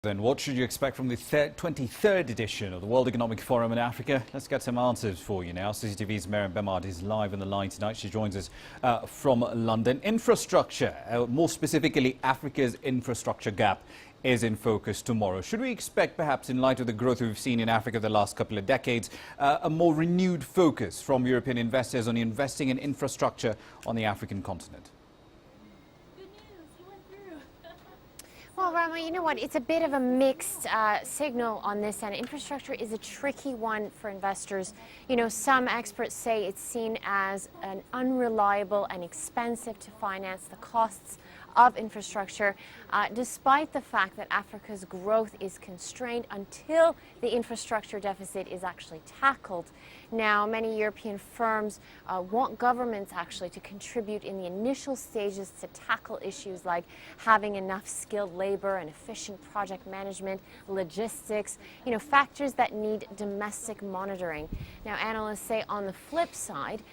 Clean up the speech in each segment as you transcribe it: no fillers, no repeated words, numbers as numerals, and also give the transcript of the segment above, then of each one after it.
Then what should you expect from the 23rd edition of the World Economic Forum in Africa? Let's get some answers for you now. CCTV's Miriam Bemard is live on the line tonight. She joins us from London. Infrastructure, more specifically Africa's infrastructure gap, is in focus tomorrow. Should we expect, perhaps in light of the growth we've seen in Africa the last couple of decades, a more renewed focus from European investors on investing in infrastructure on the African continent? Well, Rama, you know what? It's a bit of a mixed signal on this end. Infrastructure is a tricky one for investors. You know, some experts say it's seen as an unreliable and expensive to finance the costs of infrastructure, despite the fact that Africa's growth is constrained until the infrastructure deficit is actually tackled. Now, many European firms want governments actually to contribute in the initial stages to tackle issues like having enough skilled labor and efficient project management, logistics, you know, factors that need domestic monitoring. Now, analysts say on the flip side,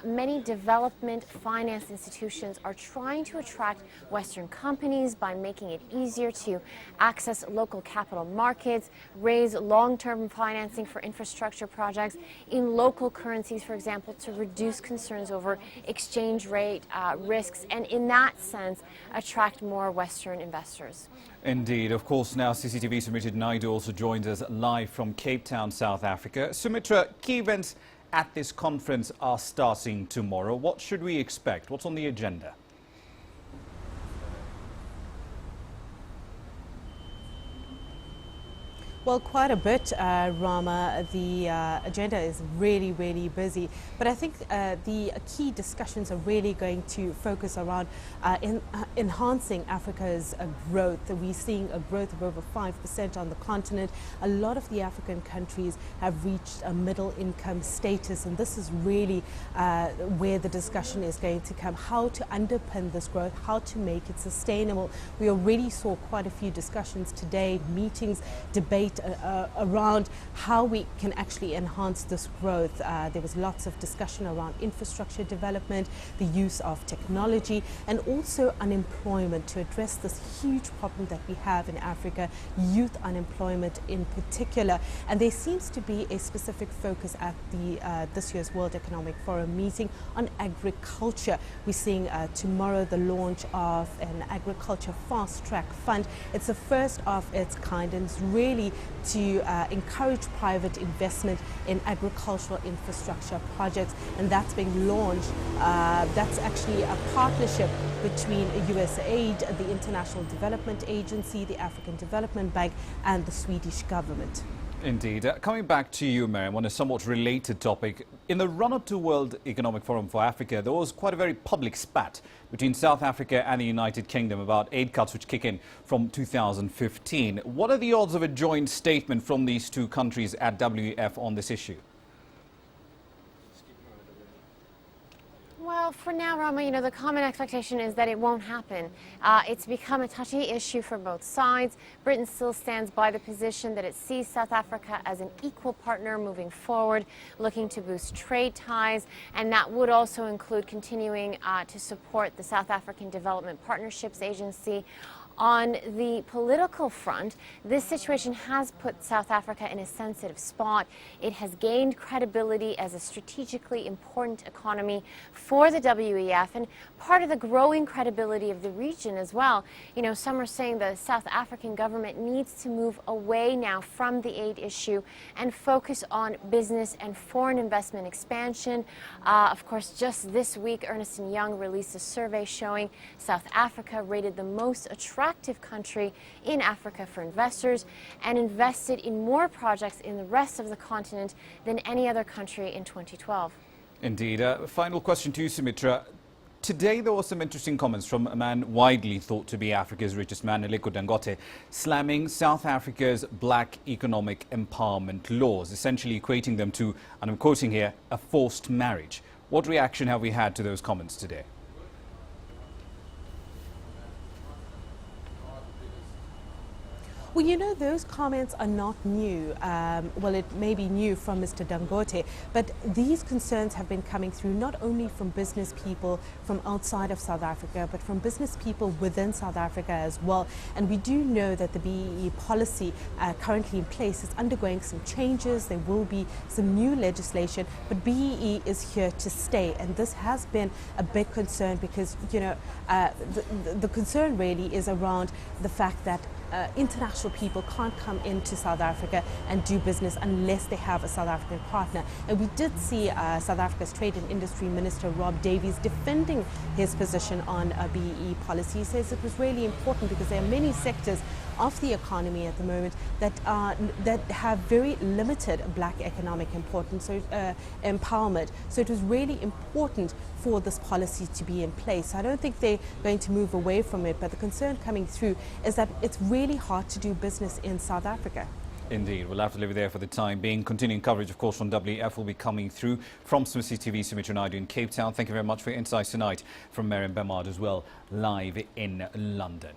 many development finance institutions are trying to attract Western companies by making it easier to access local capital markets, raise long-term financing for infrastructure projects in local currencies, for example, to reduce concerns over exchange rate risks, and in that sense, attract more Western investors. Indeed. Of course, now CCTV Sumitra Naidu also joins us live from Cape Town, South Africa. Sumitra, key events at this conference are starting tomorrow. What should we expect? What's on the agenda? Well, quite a bit, Rama. The agenda is really busy. But I think the key discussions are really going to focus around enhancing Africa's growth. We're seeing a growth of over 5% on the continent. A lot of the African countries have reached a middle income status, and this is really where the discussion is going to come. How to underpin this growth, how to make it sustainable. We already saw quite a few discussions today, meetings, debate around how we can actually enhance this growth. There was lots of discussion around infrastructure development, the use of technology, and also unemployment to address this huge problem that we have in Africa, youth unemployment in particular. And there seems to be a specific focus at the this year's World Economic Forum meeting on agriculture. We're seeing tomorrow the launch of an agriculture fast-track fund. It's the first of its kind, and it's really to encourage private investment in agricultural infrastructure projects, and that's being launched. That's actually a partnership between USAID, the International Development Agency, the African Development Bank, and the Swedish government. Indeed. Coming back to you, Miriam, on a somewhat related topic. In the run-up to World Economic Forum for Africa, there was quite a very public spat between South Africa and the United Kingdom about aid cuts which kick in from 2015. What are the odds of a joint statement from these two countries at WEF on this issue? Well, for now, Rama, you know, the common expectation is that it won't happen. It's become a touchy issue for both sides. Britain still stands by the position that it sees South Africa as an equal partner moving forward, looking to boost trade ties, and that would also include continuing to support the South African Development Partnerships Agency. On the political front, this situation has put South Africa in a sensitive spot. It has gained credibility as a strategically important economy for the WEF and part of the growing credibility of the region as well. You know, some are saying the South African government needs to move away now from the aid issue and focus on business and foreign investment expansion. Of course, just this week, Ernst & Young released a survey showing South Africa rated the most attractive country in Africa for investors and invested in more projects in the rest of the continent than any other country in 2012. Indeed. Final question to you, Sumitra. Today there were some interesting comments from a man widely thought to be Africa's richest man, Aliko Dangote, slamming South Africa's black economic empowerment laws, essentially equating them to, and I'm quoting here, a forced marriage. What reaction have we had to those comments today? Well, you know, those comments are not new. Well, it may be new from Mr. Dangote, but these concerns have been coming through not only from business people from outside of South Africa, but from business people within South Africa as well. And we do know that the BEE policy currently in place is undergoing some changes. There will be some new legislation, but BEE is here to stay. And this has been a big concern because, you know, the concern really is around the fact that international people can't come into South Africa and do business unless they have a South African partner. And we did see South Africa's Trade and Industry Minister Rob Davies defending his position on BEE policy. He says it was really important because there are many sectors of the economy at the moment that have very limited black economic importance, so empowerment. So it was really important for this policy to be in place. I don't think they're going to move away from it, but the concern coming through is that it's really hard to do business in South Africa. Indeed. We'll have to leave it there for the time being. Continuing coverage, of course, from WF will be coming through from CCTV Sumitra Naidu in Cape Town. Thank you very much for your insights tonight from Miriam Bemard as well, live in London.